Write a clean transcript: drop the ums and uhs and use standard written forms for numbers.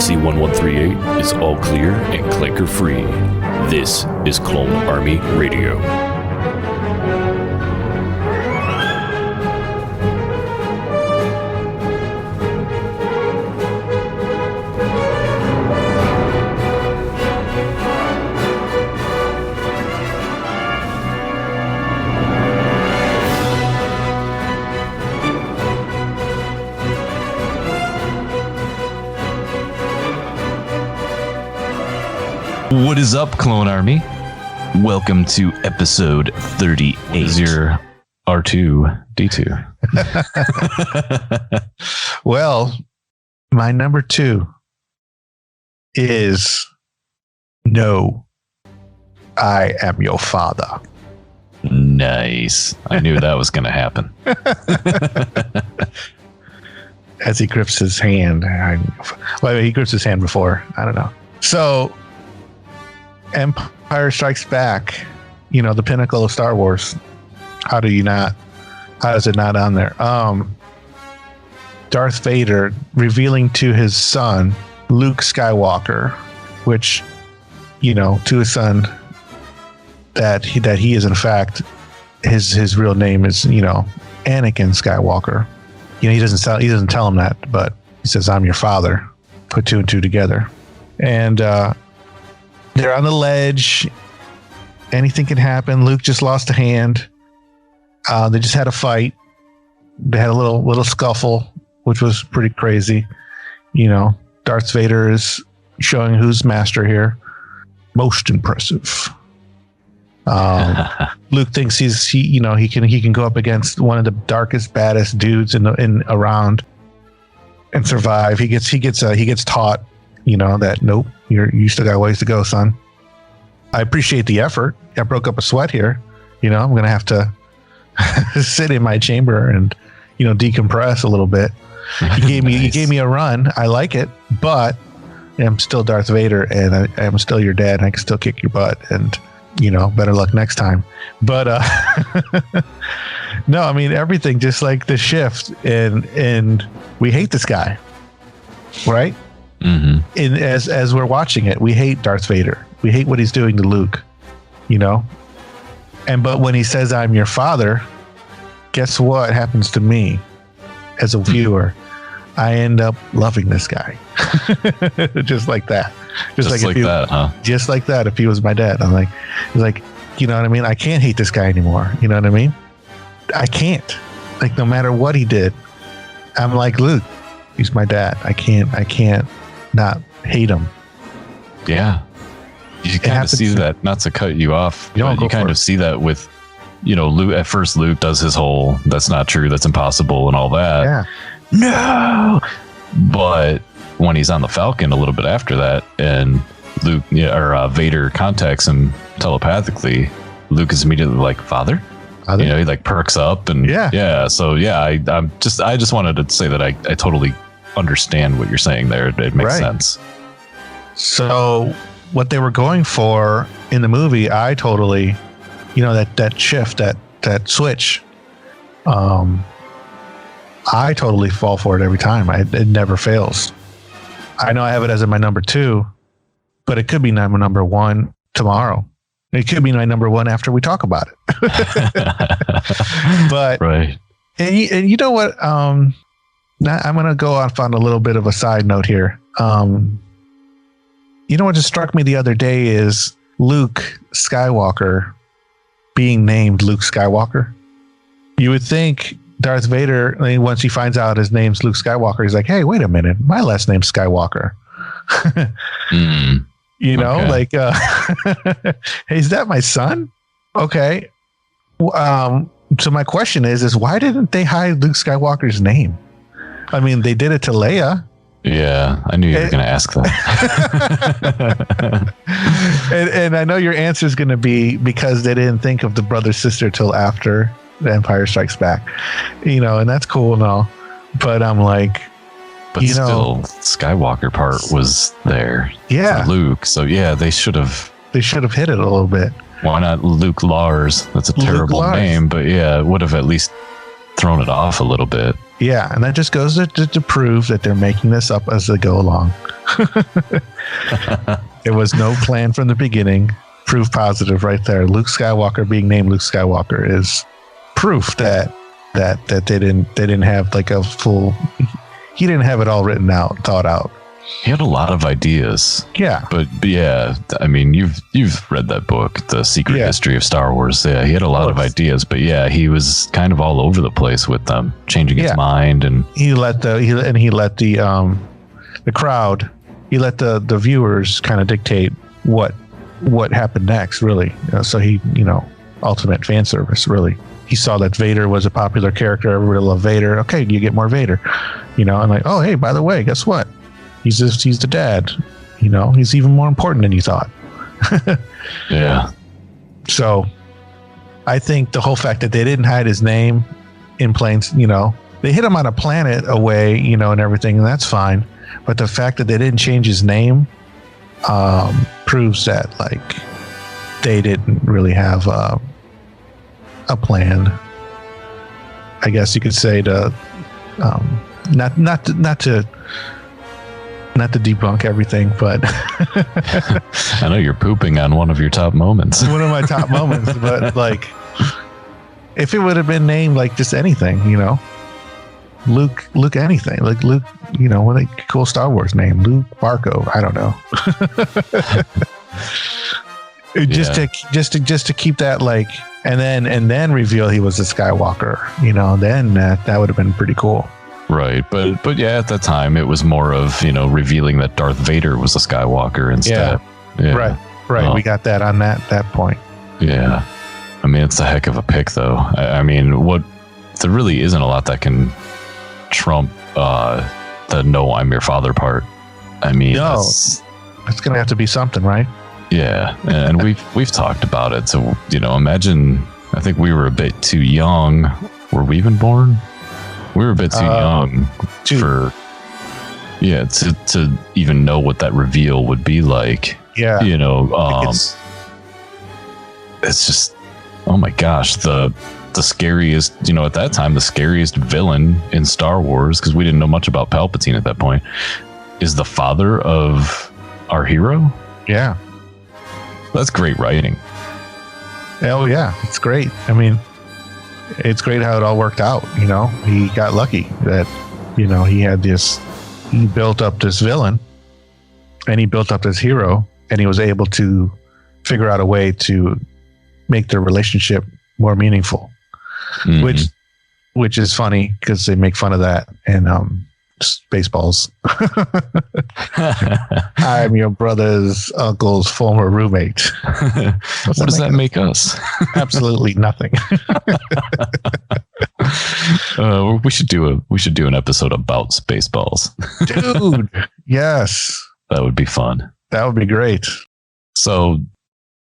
Frequency 1138 is all clear and clanker free. This is Clone Army Radio. What is up, Clone Army? Welcome to episode 38. What is your R2-D2? Well, my number 2 is No, I Am Your Father. Nice. I knew that was going to happen. As he grips his hand. Well, he grips his hand before. I don't know. So, Empire Strikes Back, you know, the pinnacle of Star Wars. How is it not on there? Darth Vader revealing to his son, Luke Skywalker, which, you know, to his son, that he is in fact, his real name is, you know, Anakin Skywalker. You know, he doesn't tell him that, but he says, "I'm your father." Put 2 and 2 together. And they're on the ledge. Anything can happen. Luke just lost a hand. They just had a fight. They had a little scuffle, which was pretty crazy. You know, Darth Vader is showing who's master here. Most impressive. Luke thinks he can go up against one of the darkest, baddest dudes in around and survive. He gets taught, you know, that nope, you still got ways to go, son. I appreciate the effort. I broke up a sweat here. You know, I'm going to have to sit in my chamber and, you know, decompress a little bit. You gave me a run. I like it, but I'm still Darth Vader and I'm still your dad and I can still kick your butt and, you know, better luck next time. But, no, I mean, everything just like the shift and we hate this guy, right? Mm-hmm. And as we're watching it, we hate Darth Vader. We hate what he's doing to Luke, you know? But when he says, "I'm your father," guess what happens to me as a viewer? I end up loving this guy. Just like that. Just like that, huh? Just like that. If he was my dad, I'm like, you know what I mean? I can't hate this guy anymore. You know what I mean? I can't. Like, no matter what he did, I'm like, Luke, he's my dad. I can't not hate him. Yeah. You kind of see that, not to cut you off, but you kind of see that with, you know, Luke. At first, Luke does his whole, that's not true, that's impossible, and all that. Yeah. No! But when he's on the Falcon a little bit after that, and Vader contacts him telepathically, Luke is immediately like, "Father?" You know, he like perks up, and yeah. So yeah, I just wanted to say that I totally understand what you're saying there. It makes sense. So what they were going for in the movie, I totally, you know, that shift, that switch, I totally fall for it every time. It never fails. I know I have it as my number 2, but it could be my number 1 tomorrow. It could be my number 1 after we talk about it. But right. And you know what? I'm going to go off on a little bit of a side note here. You know what just struck me the other day is Luke Skywalker being named Luke Skywalker. You would think Darth Vader, I mean, once he finds out his name's Luke Skywalker, he's like, "Hey, wait a minute, my last name's Skywalker." You know, like, hey, is that my son? Okay. So my question is why didn't they hide Luke Skywalker's name? I mean, they did it to Leia. Yeah, I knew you were going to ask that. and I know your answer is going to be because they didn't think of the brother-sister till after The Empire Strikes Back. You know, and that's cool and all. But I'm like, but you still, know, Skywalker part was there. Yeah. For Luke. So yeah, they should have hit it a little bit. Why not Luke Lars? That's a terrible name, but yeah, it would have at least thrown it off a little bit. Yeah, and that just goes to prove that they're making this up as they go along. There was no plan from the beginning. Proof positive right there. Luke Skywalker being named Luke Skywalker is proof that they didn't have like a full. He didn't have it all written out, thought out. He had a lot of ideas. Yeah, but yeah, I mean, you've read that book, The Secret History of Star Wars. Yeah, he had a lot of ideas, but yeah, he was kind of all over the place with them, changing his mind, and he let the crowd, he let the viewers kind of dictate what happened next, really. So he, ultimate fan service, really. He saw that Vader was a popular character. Everybody loved Vader. Okay, you get more Vader, and like, oh, hey, by the way, guess what? He's the dad. He's even more important than you thought. Yeah. So I think the whole fact that they didn't hide his name in planes, they hit him on a planet away, and everything, and that's fine. But the fact that they didn't change his name proves that, like, they didn't really have a plan. I guess you could say to not to debunk everything, but I know you're pooping on one of your top moments. One of my top moments, but like, if it would have been named like just anything, Luke anything, like Luke, what a cool Star Wars name, Luke Barco. I don't know. just to keep that, like, and then reveal he was a Skywalker, then that would have been pretty cool. Right, but yeah, at that time it was more of revealing that Darth Vader was a Skywalker instead. Yeah. Right. We got that on that point. Yeah, I mean, it's a heck of a pick, though. I mean, there really isn't a lot that can trump the "No, I'm your father" part. I mean, no, it's gonna have to be something, right? Yeah, and we've talked about it. So imagine. I think we were a bit too young. Were we even born? We were a bit too young to even know what that reveal would be like. Yeah. It's just, oh my gosh, the scariest, at that time, the scariest villain in Star Wars, because we didn't know much about Palpatine at that point, is the father of our hero. Yeah. That's great writing. Oh yeah, it's great. I mean, it's great how it all worked out. He got lucky that, he built up this villain and he built up this hero, and he was able to figure out a way to make their relationship more meaningful, which is funny because they make fun of that in Spaceballs. I'm your brother's uncle's former roommate. What does that make us? Absolutely nothing. We should do an episode about Spaceballs. Dude, yes. That would be fun. That would be great. So